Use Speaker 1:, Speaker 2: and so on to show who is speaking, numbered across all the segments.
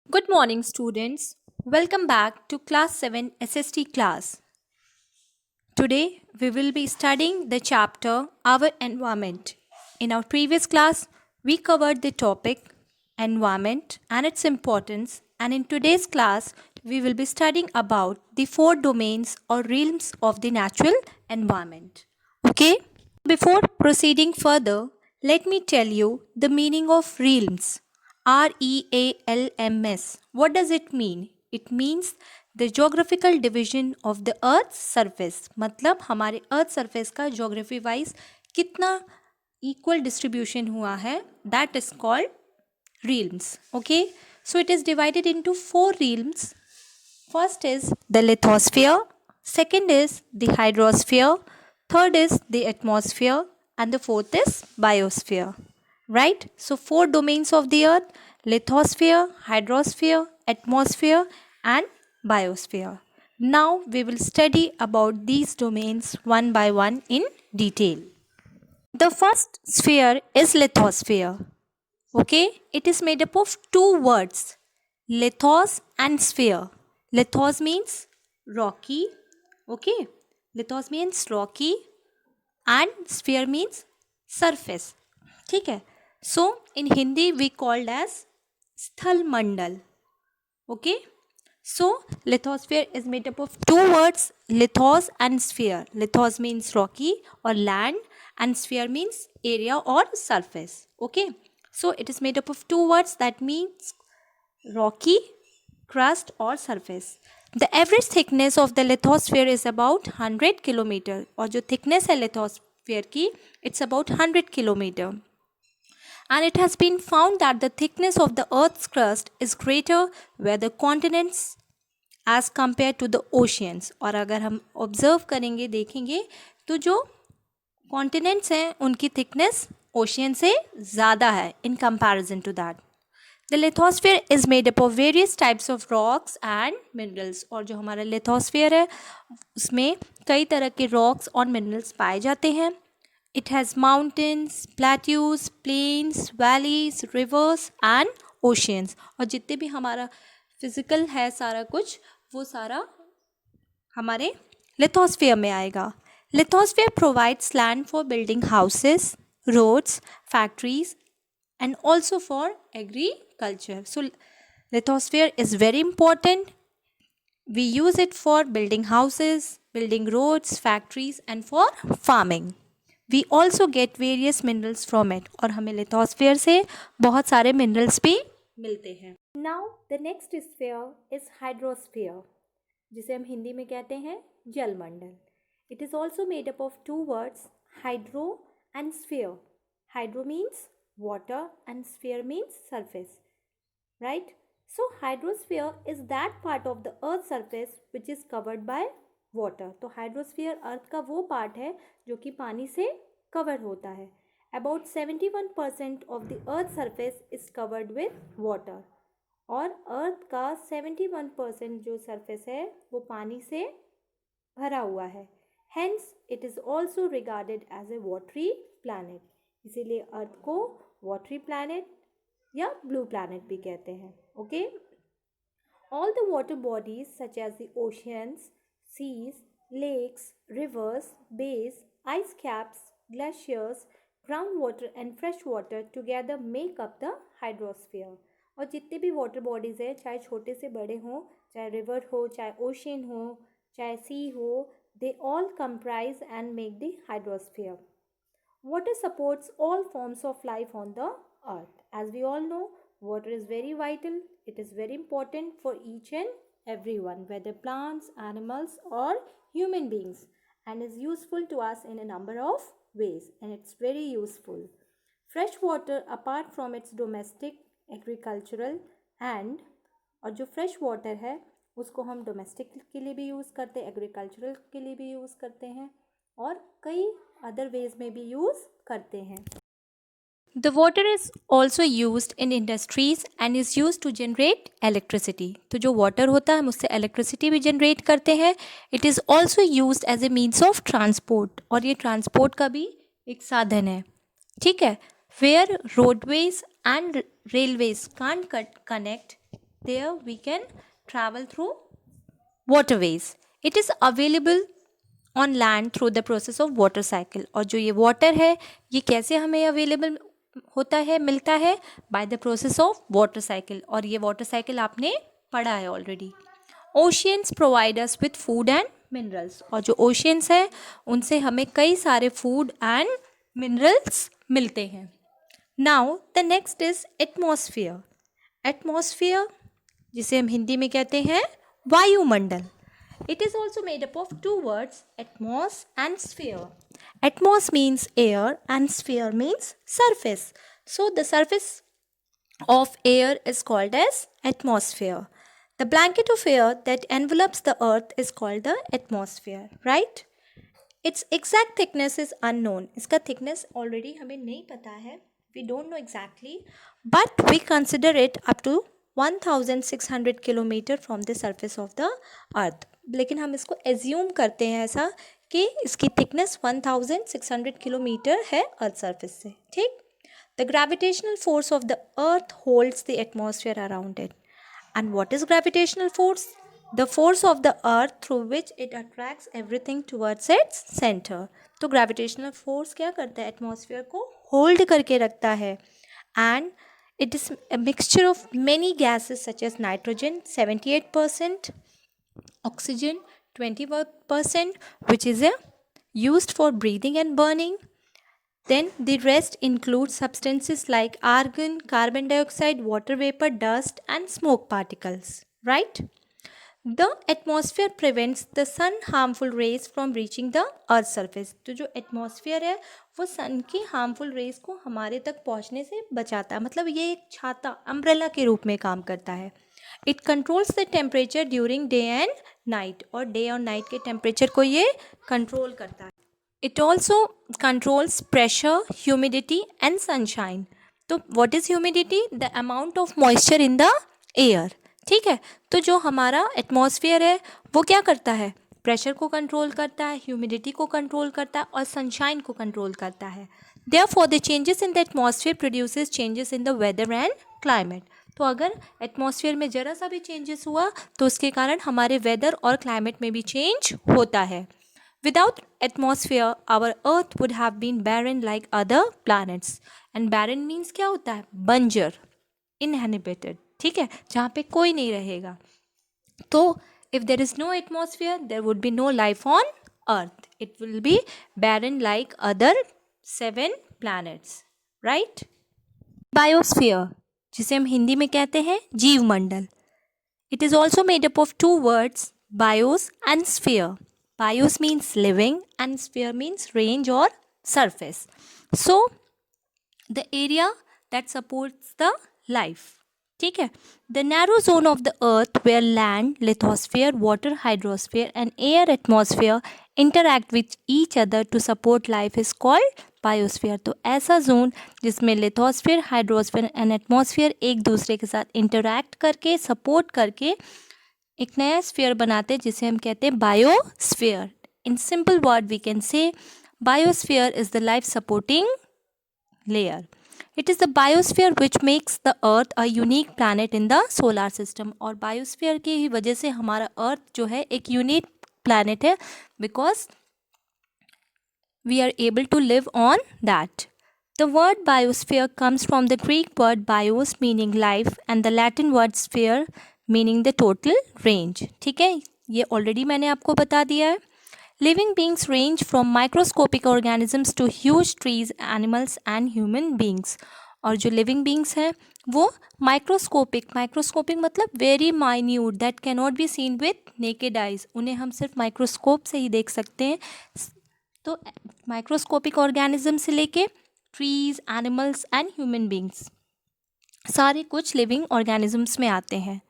Speaker 1: Good morning, students. Welcome back to Class 7 SST class. Today, we will be studying the chapter Our Environment. In our previous class, we covered the topic Environment and its importance, and in today's class, we will be studying about the four domains or realms of the natural environment. Okay? Before proceeding further, let me tell you the meaning of realms. REALMS. What does it mean? It means the geographical division of the earth's surface. मतलब हमारे earth surface का geography wise कितना equal distribution हुआ है, that is called realms. Okay, so it is divided into four realms. First is the lithosphere, second is the hydrosphere, third is the atmosphere, and the fourth is biosphere. Right? So, four domains of the earth: lithosphere, hydrosphere, atmosphere, and biosphere. Now, we will study about these domains one by one in detail. The first sphere is lithosphere. Okay, it is made up of two words, lithos and sphere. Lithos means rocky. Okay, lithos means rocky and sphere means surface. ठीक है. So in Hindi we called as स्थल मंडल. Okay. So lithosphere is made up of two words, lithos and sphere. Lithos means rocky or land and sphere means area or surface. Okay. So it is made up of two words that means rocky, crust or surface. The average thickness of the lithosphere is about 100 kilometer. और जो thickness है lithosphere की, it's about 100 kilometer. And it has been found that the thickness of the Earth's crust is greater where the continents as compared to the oceans. और अगर हम observe करेंगे देखेंगे तो जो continents हैं उनकी thickness ocean से ज़्यादा है in comparison to that. The lithosphere is made up of various types of rocks and minerals. और जो हमारा lithosphere है उसमें कई तरह के rocks और minerals पाए जाते हैं. It has mountains, plateaus, plains, valleys, rivers and oceans. और जितने भी हमारा physical है सारा कुछ वो सारा हमारे lithosphere में आएगा. Lithosphere provides land for building houses, roads, factories and also for agriculture. So lithosphere is very important. We use it for building houses, building roads, factories and for farming. We also get various minerals from it. और हमें lithosphere से बहुत सारे minerals भी मिलते हैं. Now the next sphere is hydrosphere, जिसे हम हिंदी में कहते हैं जलमंडल. It is also made up of two words, hydro and sphere. Hydro means water and sphere means surface. Right? So hydrosphere is that part of the earth's surface which is covered by water. तो hydrosphere अर्थ का वो part है जो कि पानी से cover होता है. About 71% of the earth surface is covered with water. और अर्थ का 71% जो सरफेस है वो पानी से भरा हुआ है. Hence it is also regarded as a watery planet. इसीलिए अर्थ को watery planet या blue planet भी कहते हैं. Okay? All the water bodies such as the oceans, seas, lakes, rivers, bays, ice caps, glaciers, groundwater and fresh water together make up the hydrosphere. और जितने भी water bodies हैं चाहे छोटे से बड़े हों, चाहे रिवर हो, चाहे ओशन हो, चाहे सी हो, they all comprise and make the hydrosphere. Water supports all forms of life on the earth. As we all know, water is very vital. It is very important for each and everyone, whether plants, animals or human beings, and is useful to us in a number of ways, and it's very useful. Fresh water, apart from its domestic, agricultural and और जो fresh water है उसको हम domestic के लिए भी use करते हैं, एग्रीकल्चरल के लिए भी यूज़ करते हैं और कई अदर वेज में भी यूज़ करते हैं. The water is also used in industries and is used to generate electricity. तो जो water होता है हम उससे electricity भी generate करते हैं. It is also used as a means of transport. और ये transport का भी एक साधन है. ठीक है. Where roadways and railways can't connect, there we can travel through waterways. It is available on land through the process of water cycle. और जो ये water है ये कैसे हमें available होता है, मिलता है, by the process of water cycle. और ये water cycle आपने पढ़ा है already. Oceans provide us with food and minerals. और जो oceans है उनसे हमें कई सारे food and minerals मिलते हैं. Now the next is atmosphere. Atmosphere जिसे हम हिंदी में कहते हैं वायुमंडल. It is also made up of two words, atmos and sphere. Atmos means air and sphere means surface. So the surface of air is called as atmosphere. The blanket of air that envelops the earth is called the atmosphere, right? Its exact thickness is unknown. इसका thickness already हमें नहीं पता है. We don't know exactly, but we consider it up to 1600 kilometre from the surface of the earth. लेकिन हम इसको assume करते हैं ऐसा कि इसकी thickness 1600 किलोमीटर है अर्थ सरफेस से. ठीक. The gravitational force of the earth holds the atmosphere around it. And what is gravitational force? The force of the earth through which it attracts everything towards its center. तो gravitational force क्या करता है? Atmosphere को hold करके रखता है. And it is a mixture of many gases such as nitrogen 78%, oxygen 20%, which is used for breathing and burning. Then the rest includes substances like argon, carbon dioxide, water vapor, dust and smoke particles, right? The atmosphere prevents the sun harmful rays from reaching the earth surface. तो जो atmosphere है वो sun की harmful rays को हमारे तक पहुंचने से बचाता है. मतलब ये एक छाता umbrella के रूप में काम करता है. It controls the temperature during day and night. और day और night के temperature को ये control करता है. It also controls pressure, humidity and sunshine. तो what is humidity? The amount of moisture in the air. ठीक है. तो जो हमारा एटमॉस्फेयर है वो क्या करता है? प्रेशर को कंट्रोल करता है, ह्यूमिडिटी को कंट्रोल करता है और सनशाइन को कंट्रोल करता है. Therefore, the changes in the atmosphere produces changes in the weather and climate. तो अगर एटमॉस्फेयर में ज़रा सा भी चेंजेस हुआ तो उसके कारण हमारे वेदर और क्लाइमेट में भी चेंज होता है. Without atmosphere, our Earth would have been barren like other planets. And barren means क्या होता है? Banjar, inhabited. ठीक है, जहाँ पे कोई नहीं रहेगा. तो if there is no atmosphere, there would be no life on Earth. It will be barren like other 7 planets, right? Biosphere, जिसे हम हिंदी में कहते हैं जीवमंडल. It is also made up of two words, bios and sphere. Bios means living and sphere means range or surface. So, the area that supports the life. ठीक है. The narrow zone of the earth where land, lithosphere, water, hydrosphere and air atmosphere interact with each other to support life is called biosphere. तो ऐसा zone जिसमें lithosphere, hydrosphere and atmosphere एक दूसरे के साथ interact करके सपोर्ट करके एक नया स्फीयर बनाते हैं जिसे हम कहते हैं biosphere. In simple word we can say biosphere is the life supporting layer. It is the biosphere which makes the earth a unique planet in the solar system. और बायोस्फीयर की ही वजह से हमारा अर्थ जो है एक यूनिक प्लानट है because we are able to live on that. The word biosphere comes from the Greek word bios meaning life and the Latin word sphere meaning the total range. ठीक है, ये already मैंने आपको बता दिया है. Living beings range from microscopic organisms to huge trees, animals and human beings. और जो living beings हैं वो माइक्रोस्कोपिक मतलब very minute that cannot be seen with naked eyes. उन्हें हम सिर्फ माइक्रोस्कोप से ही देख सकते हैं. तो माइक्रोस्कोपिक ऑर्गेनिज्म से लेके trees, animals and human beings सारे कुछ लिविंग ऑर्गेनिजम्स में आते हैं.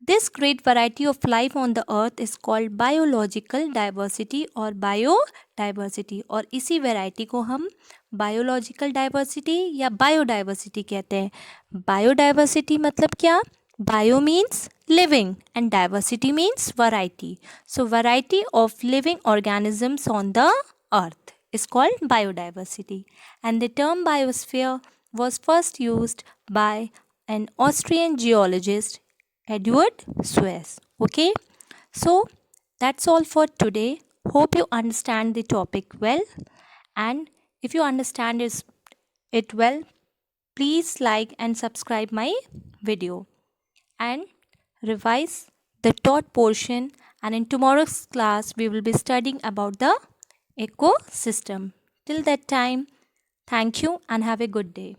Speaker 1: This great variety of life on the earth is called biological diversity और बायोडाइवर्सिटी. और इसी वैरायटी को हम बायोलॉजिकल डाइवर्सिटी या बायोडाइवर्सिटी कहते हैं. बायोडाइवर्सिटी मतलब क्या? Bio means living and diversity means variety. So variety of living organisms on the earth is called biodiversity, and the term biosphere was first used by an Austrian geologist Edward Suez. Okay, so that's all for today. Hope you understand the topic well, and if you understand it well, please like and subscribe my video and revise the taught portion, and in tomorrow's class we will be studying about the ecosystem. Till that time, thank you and have a good day.